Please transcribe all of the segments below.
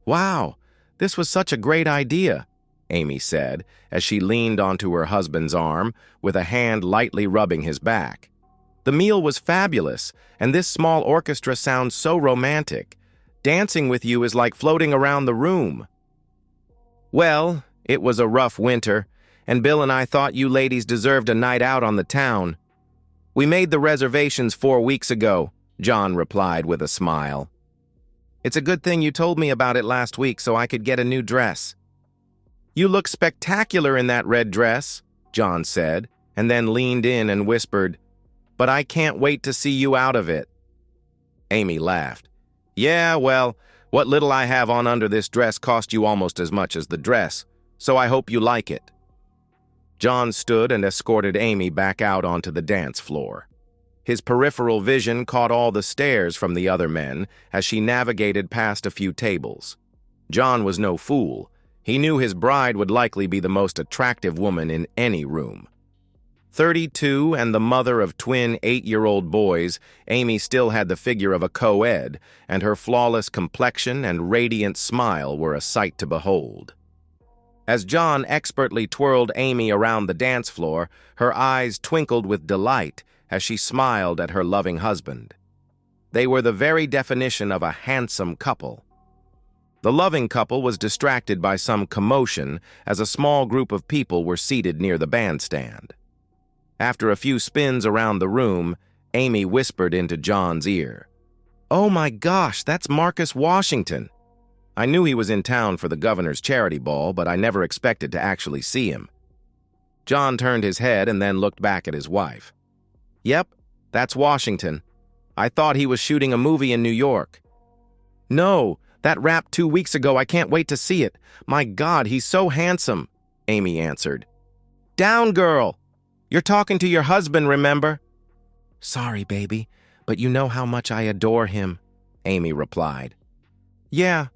Wow, this was such a great idea, Amy said, as she leaned onto her husband's arm, with a hand lightly rubbing his back. The meal was fabulous, and this small orchestra sounds so romantic. Dancing with you is like floating around the room. Well, it was a rough winter, and Bill and I thought you ladies deserved a night out on the town. We made the reservations 4 weeks ago, John replied with a smile. It's a good thing you told me about it last week so I could get a new dress. You look spectacular in that red dress, John said, and then leaned in and whispered, but I can't wait to see you out of it. Amy laughed. Yeah, well, what little I have on under this dress cost you almost as much as the dress, so I hope you like it. John stood and escorted Amy back out onto the dance floor. His peripheral vision caught all the stares from the other men as she navigated past a few tables. John was no fool. He knew his bride would likely be the most attractive woman in any room. 32 and the mother of twin 8-year-old boys, Amy still had the figure of a co-ed, and her flawless complexion and radiant smile were a sight to behold. As John expertly twirled Amy around the dance floor, her eyes twinkled with delight as she smiled at her loving husband. They were the very definition of a handsome couple. The loving couple was distracted by some commotion as a small group of people were seated near the bandstand. After a few spins around the room, Amy whispered into John's ear, "Oh my gosh, that's Marcus Washington. I knew he was in town for the governor's charity ball, but I never expected to actually see him." John turned his head and then looked back at his wife. "Yep, that's Washington. I thought he was shooting a movie in New York." "No, that wrapped 2 weeks ago. I can't wait to see it. My God, he's so handsome," Amy answered. "Down, girl! You're talking to your husband, remember?" "Sorry, baby, but you know how much I adore him," Amy replied. "Yeah,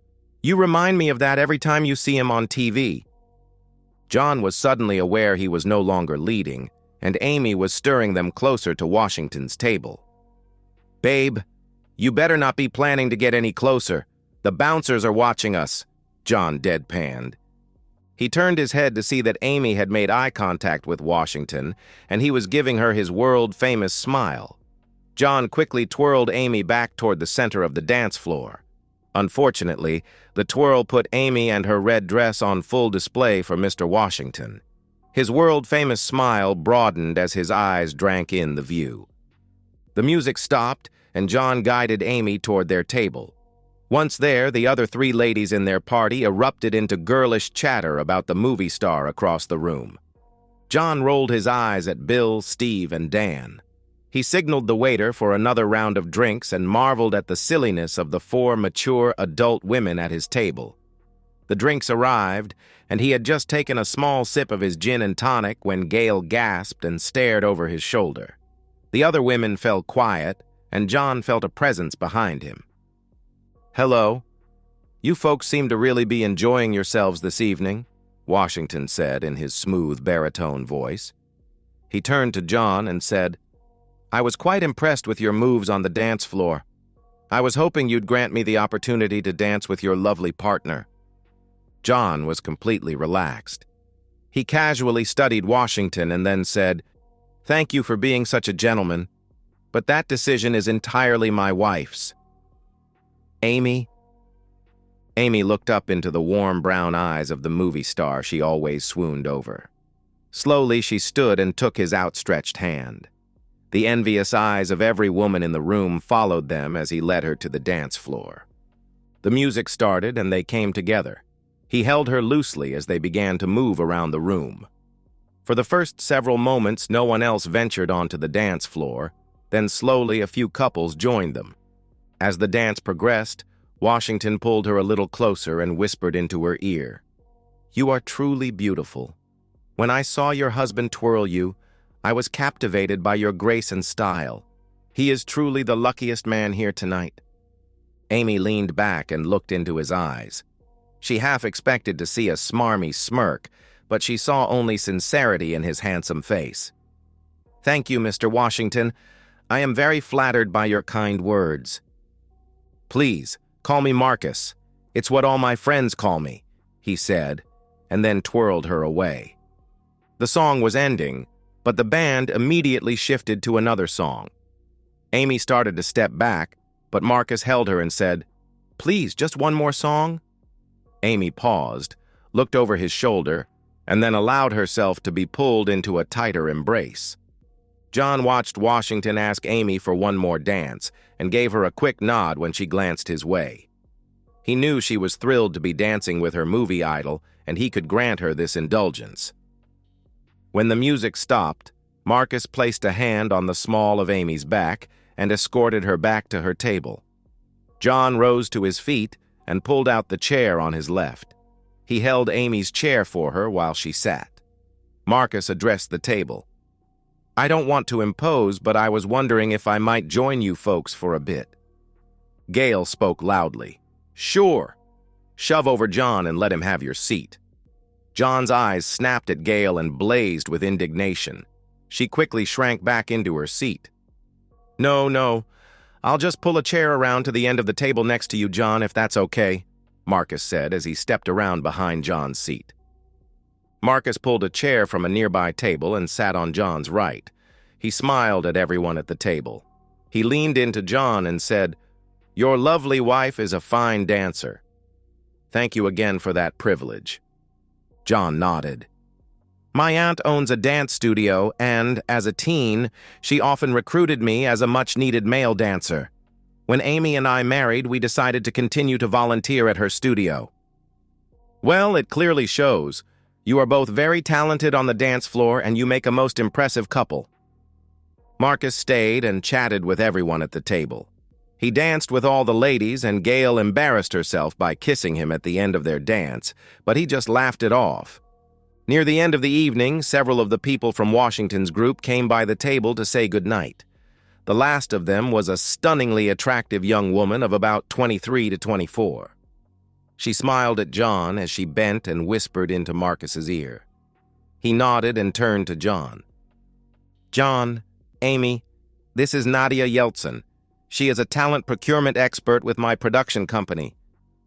you remind me of that every time you see him on TV." John was suddenly aware he was no longer leading, and Amy was stirring them closer to Washington's table. "Babe, you better not be planning to get any closer. The bouncers are watching us," John deadpanned. He turned his head to see that Amy had made eye contact with Washington, and he was giving her his world-famous smile. John quickly twirled Amy back toward the center of the dance floor. Unfortunately, the twirl put Amy and her red dress on full display for Mr. Washington. His world-famous smile broadened as his eyes drank in the view. The music stopped, and John guided Amy toward their table. Once there, the other 3 ladies in their party erupted into girlish chatter about the movie star across the room. John rolled his eyes at Bill, Steve, and Dan. He signaled the waiter for another round of drinks and marveled at the silliness of the 4 mature adult women at his table. The drinks arrived, and he had just taken a small sip of his gin and tonic when Gail gasped and stared over his shoulder. The other women fell quiet, and John felt a presence behind him. "Hello. You folks seem to really be enjoying yourselves this evening," Washington said in his smooth baritone voice. He turned to John and said, "I was quite impressed with your moves on the dance floor. I was hoping you'd grant me the opportunity to dance with your lovely partner." John was completely relaxed. He casually studied Washington and then said, "Thank you for being such a gentleman, but that decision is entirely my wife's." "Amy?" Amy looked up into the warm brown eyes of the movie star she always swooned over. Slowly she stood and took his outstretched hand. The envious eyes of every woman in the room followed them as he led her to the dance floor. The music started and they came together. He held her loosely as they began to move around the room. For the first several moments, no one else ventured onto the dance floor, then slowly a few couples joined them. As the dance progressed, Washington pulled her a little closer and whispered into her ear, "You are truly beautiful. When I saw your husband twirl you, I was captivated by your grace and style. He is truly the luckiest man here tonight." Amy leaned back and looked into his eyes. She half expected to see a smarmy smirk, but she saw only sincerity in his handsome face. "Thank you, Mr. Washington. I am very flattered by your kind words. Please, call me Marcus. It's what all my friends call me," he said, and then twirled her away. The song was ending, but the band immediately shifted to another song. Amy started to step back, but Marcus held her and said, "Please, just one more song?" Amy paused, looked over his shoulder, and then allowed herself to be pulled into a tighter embrace. John watched Washington ask Amy for one more dance and gave her a quick nod when she glanced his way. He knew she was thrilled to be dancing with her movie idol, and he could grant her this indulgence. When the music stopped, Marcus placed a hand on the small of Amy's back and escorted her back to her table. John rose to his feet and pulled out the chair on his left. He held Amy's chair for her while she sat. Marcus addressed the table. "I don't want to impose, but I was wondering if I might join you folks for a bit." Gail spoke loudly. "Sure. Shove over John and let him have your seat." John's eyes snapped at Gail and blazed with indignation. She quickly shrank back into her seat. No. I'll just pull a chair around to the end of the table next to you, John, if that's okay," Marcus said as he stepped around behind John's seat. Marcus pulled a chair from a nearby table and sat on John's right. He smiled at everyone at the table. He leaned into John and said, "Your lovely wife is a fine dancer. Thank you again for that privilege." John nodded. "My aunt owns a dance studio, and, as a teen, she often recruited me as a much-needed male dancer. When Amy and I married, we decided to continue to volunteer at her studio." "Well, it clearly shows. You are both very talented on the dance floor, and you make a most impressive couple." Marcus stayed and chatted with everyone at the table. He danced with all the ladies, and Gail embarrassed herself by kissing him at the end of their dance, but he just laughed it off. Near the end of the evening, several of the people from Washington's group came by the table to say goodnight. The last of them was a stunningly attractive young woman of about 23 to 24. She smiled at John as she bent and whispered into Marcus's ear. He nodded and turned to John. "John, Amy, this is Nadia Yeltsin. She is a talent procurement expert with my production company.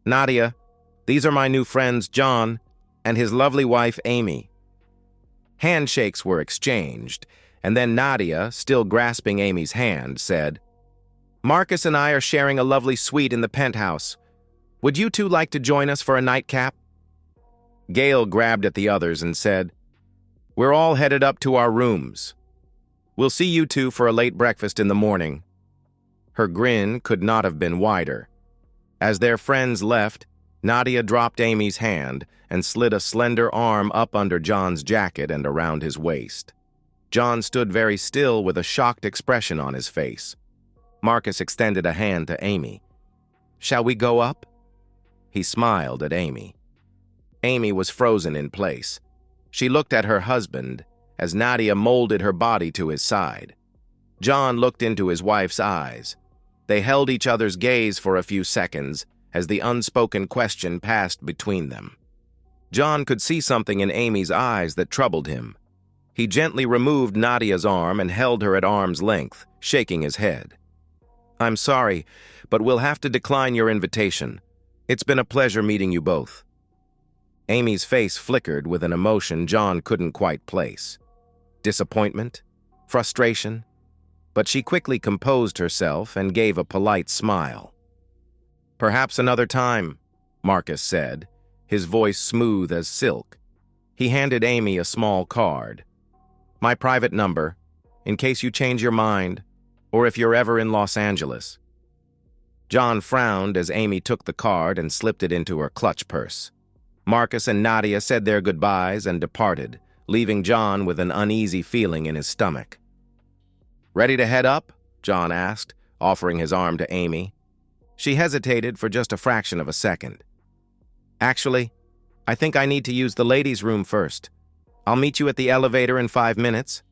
Nadia, these are my new friends, John, and his lovely wife, Amy." Handshakes were exchanged, and then Nadia, still grasping Amy's hand, said, "Marcus and I are sharing a lovely suite in the penthouse. Would you two like to join us for a nightcap?" Gail grabbed at the others and said, "We're all headed up to our rooms. We'll see you two for a late breakfast in the morning." Her grin could not have been wider. As their friends left, Nadia dropped Amy's hand and slid a slender arm up under John's jacket and around his waist. John stood very still with a shocked expression on his face. Marcus extended a hand to Amy. "Shall we go up?" He smiled at Amy. Amy was frozen in place. She looked at her husband as Nadia molded her body to his side. John looked into his wife's eyes. They held each other's gaze for a few seconds as the unspoken question passed between them. John could see something in Amy's eyes that troubled him. He gently removed Nadia's arm and held her at arm's length, shaking his head. "I'm sorry, but we'll have to decline your invitation. It's been a pleasure meeting you both." Amy's face flickered with an emotion John couldn't quite place. Disappointment? Frustration? But she quickly composed herself and gave a polite smile. "Perhaps another time," Marcus said, his voice smooth as silk. He handed Amy a small card. "My private number, in case you change your mind, or if you're ever in Los Angeles." John frowned as Amy took the card and slipped it into her clutch purse. Marcus and Nadia said their goodbyes and departed, leaving John with an uneasy feeling in his stomach. "Ready to head up?" John asked, offering his arm to Amy. She hesitated for just a fraction of a second. "Actually, I think I need to use the ladies' room first. I'll meet you at the elevator in 5 minutes."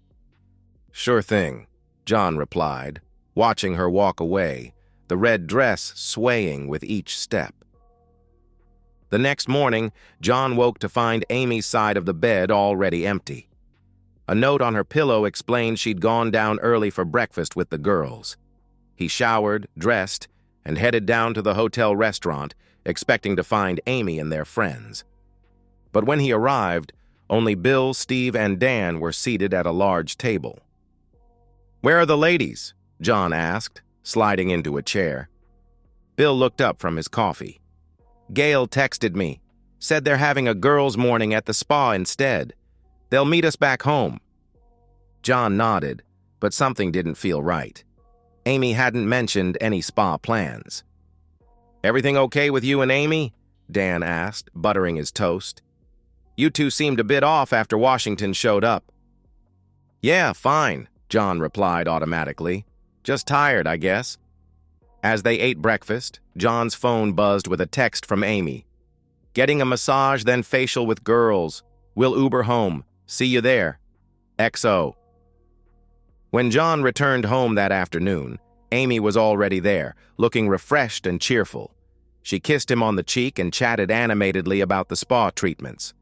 "Sure thing," John replied, watching her walk away, the red dress swaying with each step. The next morning, John woke to find Amy's side of the bed already empty. A note on her pillow explained she'd gone down early for breakfast with the girls. He showered, dressed, and headed down to the hotel restaurant, expecting to find Amy and their friends. But when he arrived, only Bill, Steve, and Dan were seated at a large table. "Where are the ladies?" John asked, sliding into a chair. Bill looked up from his coffee. "Gail texted me. Said they're having a girls' morning at the spa instead. They'll meet us back home." John nodded, but something didn't feel right. Amy hadn't mentioned any spa plans. "Everything okay with you and Amy?" Dan asked, buttering his toast. "You two seemed a bit off after Washington showed up." "Yeah, fine," John replied automatically. "Just tired, I guess." As they ate breakfast, John's phone buzzed with a text from Amy. "Getting a massage, then facial with girls. We'll Uber home. See you there. XO." When John returned home that afternoon, Amy was already there, looking refreshed and cheerful. She kissed him on the cheek and chatted animatedly about the spa treatments.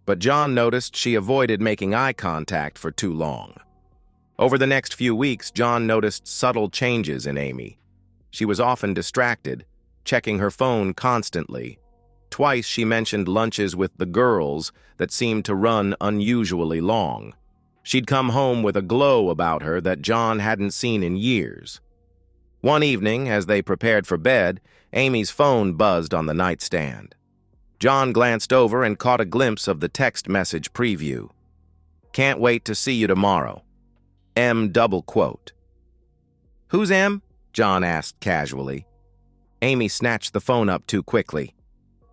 But John noticed she avoided making eye contact for too long. Over the next few weeks, John noticed subtle changes in Amy. She was often distracted, checking her phone constantly. Twice she mentioned lunches with the girls that seemed to run unusually long. She'd come home with a glow about her that John hadn't seen in years. One evening, as they prepared for bed, Amy's phone buzzed on the nightstand. John glanced over and caught a glimpse of the text message preview. "Can't wait to see you tomorrow. M double quote." "Who's M?" John asked casually. Amy snatched the phone up too quickly.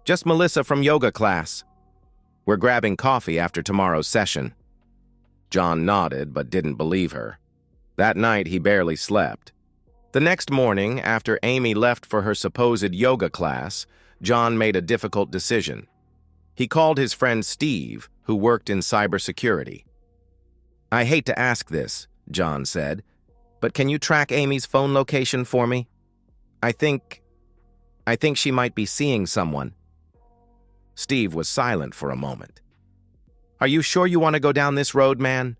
"Just Melissa from yoga class. We're grabbing coffee after tomorrow's session." John nodded but didn't believe her. That night he barely slept. The next morning, after Amy left for her supposed yoga class, John made a difficult decision. He called his friend Steve, who worked in cybersecurity. "I hate to ask this," John said, "but can you track Amy's phone location for me? I think she might be seeing someone." Steve was silent for a moment. "Are you sure you want to go down this road, man?"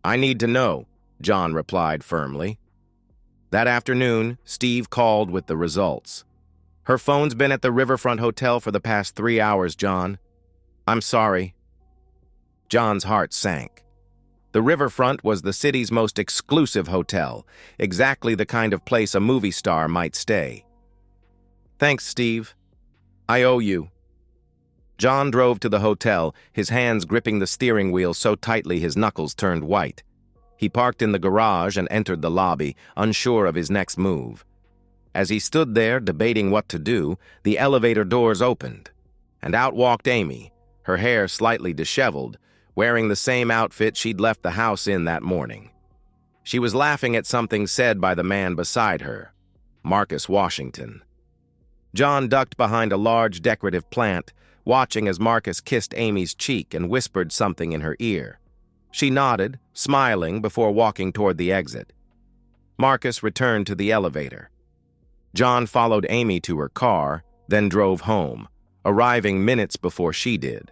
"I need to know," John replied firmly. That afternoon, Steve called with the results. "Her phone's been at the Riverfront Hotel for the past 3 hours, John. I'm sorry." John's heart sank. The Riverfront was the city's most exclusive hotel, exactly the kind of place a movie star might stay. "Thanks, Steve. I owe you." John drove to the hotel, his hands gripping the steering wheel so tightly his knuckles turned white. He parked in the garage and entered the lobby, unsure of his next move. As he stood there, debating what to do, the elevator doors opened, and out walked Amy, her hair slightly disheveled, wearing the same outfit she'd left the house in that morning. She was laughing at something said by the man beside her, Marcus Washington. John ducked behind a large decorative plant, watching as Marcus kissed Amy's cheek and whispered something in her ear. She nodded, smiling before walking toward the exit. Marcus returned to the elevator. John followed Amy to her car, then drove home, arriving minutes before she did.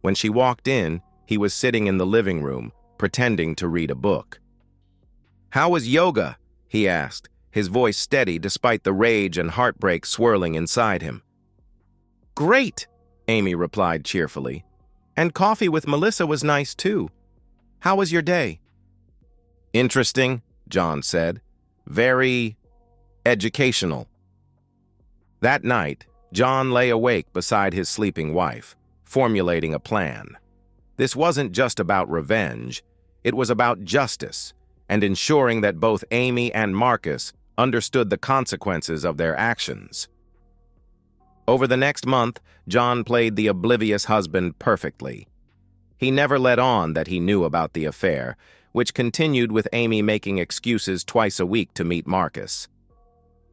When she walked in, he was sitting in the living room, pretending to read a book. "How was yoga?" he asked, his voice steady despite the rage and heartbreak swirling inside him. "Great," Amy replied cheerfully. "And coffee with Melissa was nice too. How was your day?" "Interesting," John said. "Very educational." That night, John lay awake beside his sleeping wife, formulating a plan. This wasn't just about revenge, it was about justice and ensuring that both Amy and Marcus understood the consequences of their actions. Over the next month, John played the oblivious husband perfectly. He never let on that he knew about the affair, which continued with Amy making excuses twice a week to meet Marcus.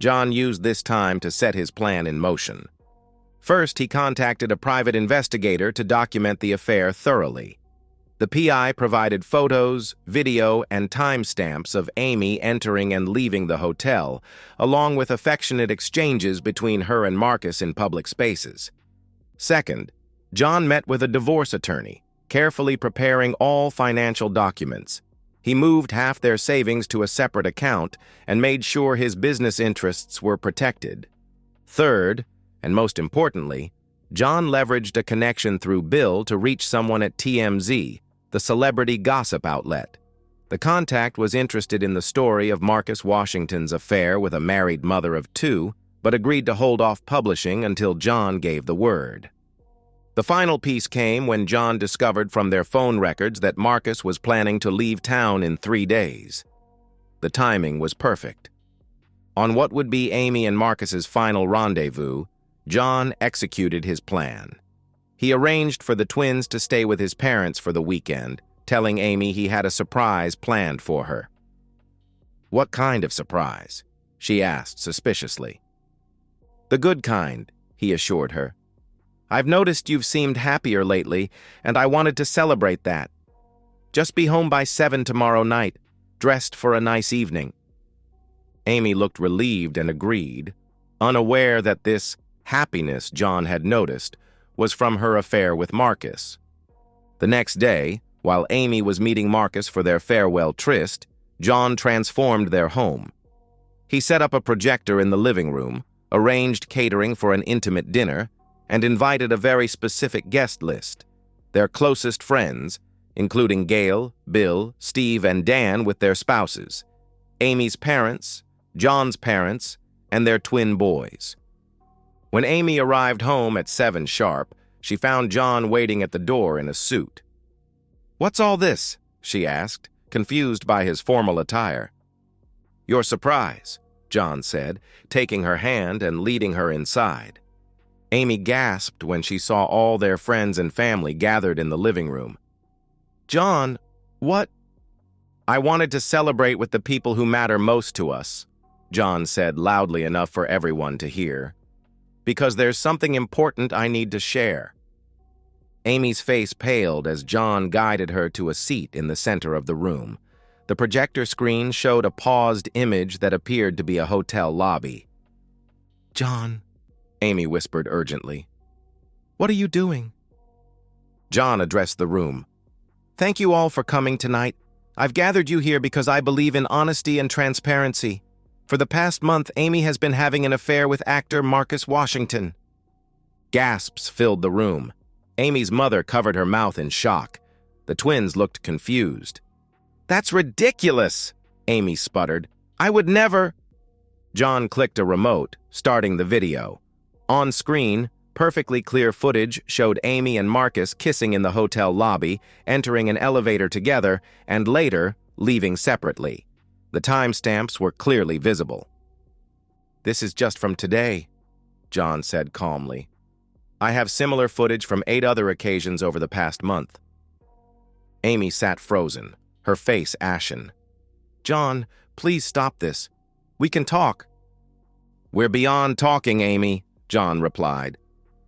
John used this time to set his plan in motion. First, he contacted a private investigator to document the affair thoroughly. The PI provided photos, video, and timestamps of Amy entering and leaving the hotel, along with affectionate exchanges between her and Marcus in public spaces. Second, John met with a divorce attorney, carefully preparing all financial documents. He moved half their savings to a separate account and made sure his business interests were protected. Third, And most importantly, John leveraged a connection through Bill to reach someone at TMZ, the celebrity gossip outlet. The contact was interested in the story of Marcus Washington's affair with a married mother of two, but agreed to hold off publishing until John gave the word. The final piece came when John discovered from their phone records that Marcus was planning to leave town in 3 days. The timing was perfect. On what would be Amy and Marcus's final rendezvous, John executed his plan. He arranged for the twins to stay with his parents for the weekend, telling Amy he had a surprise planned for her. "What kind of surprise?" she asked suspiciously. "The good kind," he assured her. "I've noticed you've seemed happier lately, and I wanted to celebrate that. Just be home by 7 tomorrow night, dressed for a nice evening." Amy looked relieved and agreed, unaware that this happiness John had noticed was from her affair with Marcus. The next day, while Amy was meeting Marcus for their farewell tryst, John transformed their home. He set up a projector in the living room, arranged catering for an intimate dinner, and invited a very specific guest list, their closest friends, including Gail, Bill, Steve, and Dan with their spouses, Amy's parents, John's parents, and their twin boys. When Amy arrived home at 7 sharp, she found John waiting at the door in a suit. "What's all this?" she asked, confused by his formal attire. "Your surprise," John said, taking her hand and leading her inside. Amy gasped when she saw all their friends and family gathered in the living room. "John, what?" "I wanted to celebrate with the people who matter most to us," John said loudly enough for everyone to hear, "because there's something important I need to share." Amy's face paled as John guided her to a seat in the center of the room. The projector screen showed a paused image that appeared to be a hotel lobby. "John," Amy whispered urgently, "what are you doing?" John addressed the room. "Thank you all for coming tonight. I've gathered you here because I believe in honesty and transparency. For the past month, Amy has been having an affair with actor Marcus Washington." Gasps filled the room. Amy's mother covered her mouth in shock. The twins looked confused. "That's ridiculous," Amy sputtered. "I would never—" John clicked a remote, starting the video. On screen, perfectly clear footage showed Amy and Marcus kissing in the hotel lobby, entering an elevator together, and later leaving separately. The timestamps were clearly visible. "This is just from today," John said calmly. "I have similar footage from 8 other occasions over the past month." Amy sat frozen, her face ashen. "John, please stop this. We can talk." "We're beyond talking, Amy," John replied.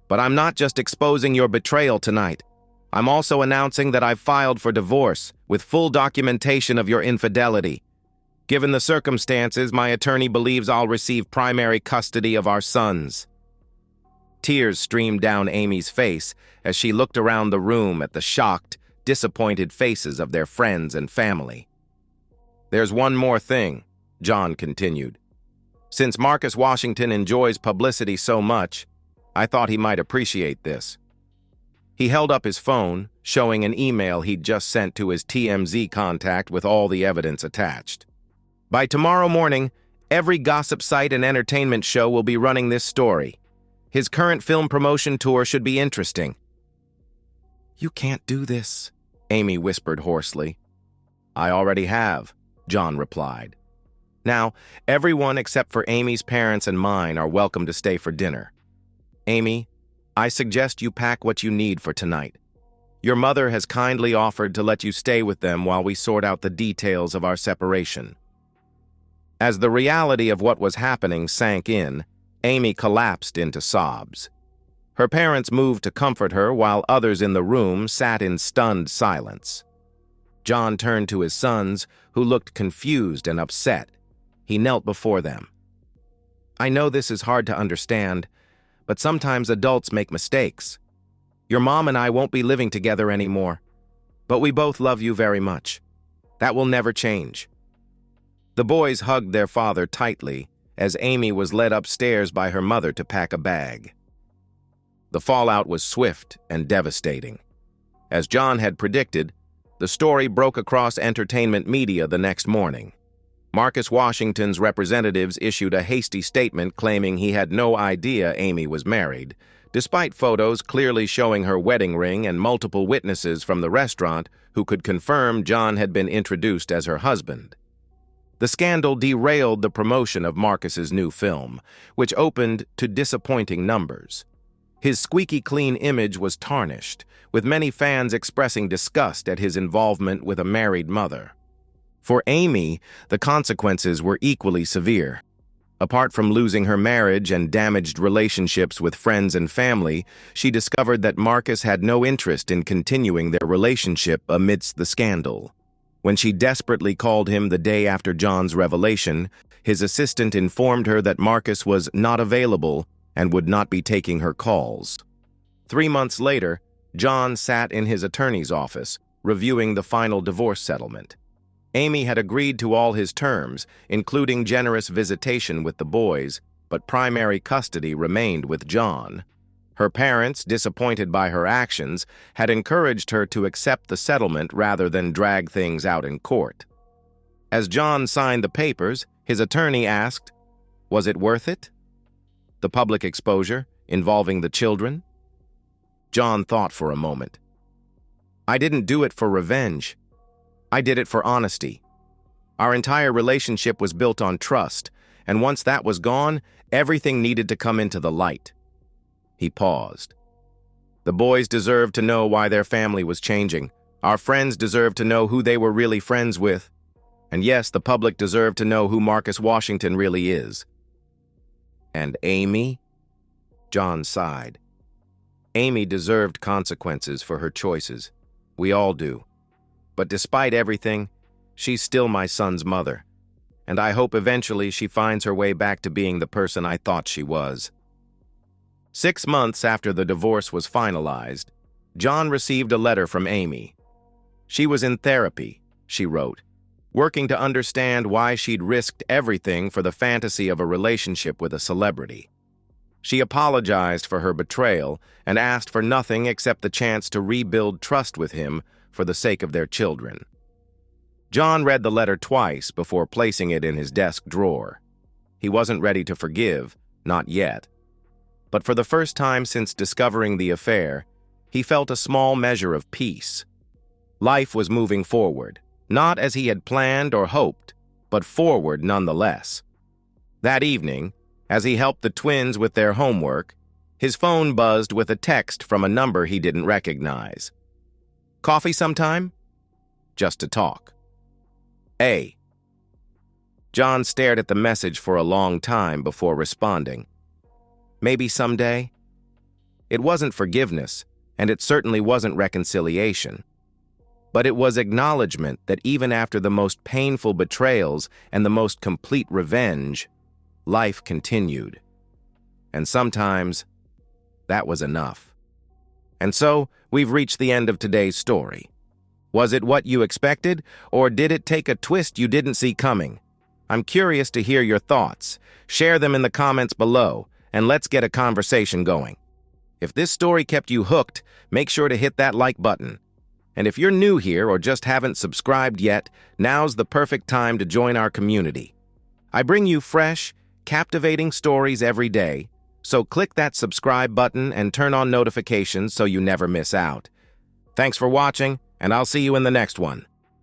"But I'm not just exposing your betrayal tonight. I'm also announcing that I've filed for divorce with full documentation of your infidelity. Given the circumstances, my attorney believes I'll receive primary custody of our sons." Tears streamed down Amy's face as she looked around the room at the shocked, disappointed faces of their friends and family. "There's one more thing," John continued. "Since Marcus Washington enjoys publicity so much, I thought he might appreciate this." He held up his phone, showing an email he'd just sent to his TMZ contact with all the evidence attached. "By tomorrow morning, every gossip site and entertainment show will be running this story. His current film promotion tour should be interesting." "You can't do this," Amy whispered hoarsely. "I already have," John replied. "Now, everyone except for Amy's parents and mine are welcome to stay for dinner. Amy, I suggest you pack what you need for tonight. Your mother has kindly offered to let you stay with them while we sort out the details of our separation." As the reality of what was happening sank in, Amy collapsed into sobs. Her parents moved to comfort her while others in the room sat in stunned silence. John turned to his sons, who looked confused and upset. He knelt before them. "I know this is hard to understand, but sometimes adults make mistakes. Your mom and I won't be living together anymore, but we both love you very much. That will never change." The boys hugged their father tightly as Amy was led upstairs by her mother to pack a bag. The fallout was swift and devastating. As John had predicted, the story broke across entertainment media the next morning. Marcus Washington's representatives issued a hasty statement claiming he had no idea Amy was married, despite photos clearly showing her wedding ring and multiple witnesses from the restaurant who could confirm John had been introduced as her husband. The scandal derailed the promotion of Marcus's new film, which opened to disappointing numbers. His squeaky clean image was tarnished, with many fans expressing disgust at his involvement with a married mother. For Amy, the consequences were equally severe. Apart from losing her marriage and damaged relationships with friends and family, she discovered that Marcus had no interest in continuing their relationship amidst the scandal. When she desperately called him the day after John's revelation, his assistant informed her that Marcus was not available and would not be taking her calls. 3 months later, John sat in his attorney's office, reviewing the final divorce settlement. Amy had agreed to all his terms, including generous visitation with the boys, but primary custody remained with John. Her parents, disappointed by her actions, had encouraged her to accept the settlement rather than drag things out in court. As John signed the papers, his attorney asked, "Was it worth it? The public exposure, involving the children?" John thought for a moment. "I didn't do it for revenge. I did it for honesty. Our entire relationship was built on trust, and once that was gone, everything needed to come into the light." He paused. "The boys deserved to know why their family was changing. Our friends deserved to know who they were really friends with. And yes, the public deserved to know who Marcus Washington really is." "And Amy?" John sighed. "Amy deserved consequences for her choices. We all do. But despite everything, she's still my son's mother, and I hope eventually she finds her way back to being the person I thought she was." 6 months after the divorce was finalized, John received a letter from Amy. She was in therapy, she wrote, working to understand why she'd risked everything for the fantasy of a relationship with a celebrity. She apologized for her betrayal and asked for nothing except the chance to rebuild trust with him for the sake of their children. John read the letter twice before placing it in his desk drawer. He wasn't ready to forgive, not yet. But for the first time since discovering the affair, he felt a small measure of peace. Life was moving forward, not as he had planned or hoped, but forward nonetheless. That evening, as he helped the twins with their homework, his phone buzzed with a text from a number he didn't recognize. "Coffee sometime?" "Just to talk." "A." John stared at the message for a long time before responding. "Maybe someday?" It wasn't forgiveness, and it certainly wasn't reconciliation. But it was acknowledgement that even after the most painful betrayals and the most complete revenge, life continued. And sometimes, that was enough. And so, we've reached the end of today's story. Was it what you expected, or did it take a twist you didn't see coming? I'm curious to hear your thoughts. Share them in the comments below, and let's get a conversation going. If this story kept you hooked, make sure to hit that like button. And if you're new here or just haven't subscribed yet, now's the perfect time to join our community. I bring you fresh, captivating stories every day, so click that subscribe button and turn on notifications so you never miss out. Thanks for watching, and I'll see you in the next one.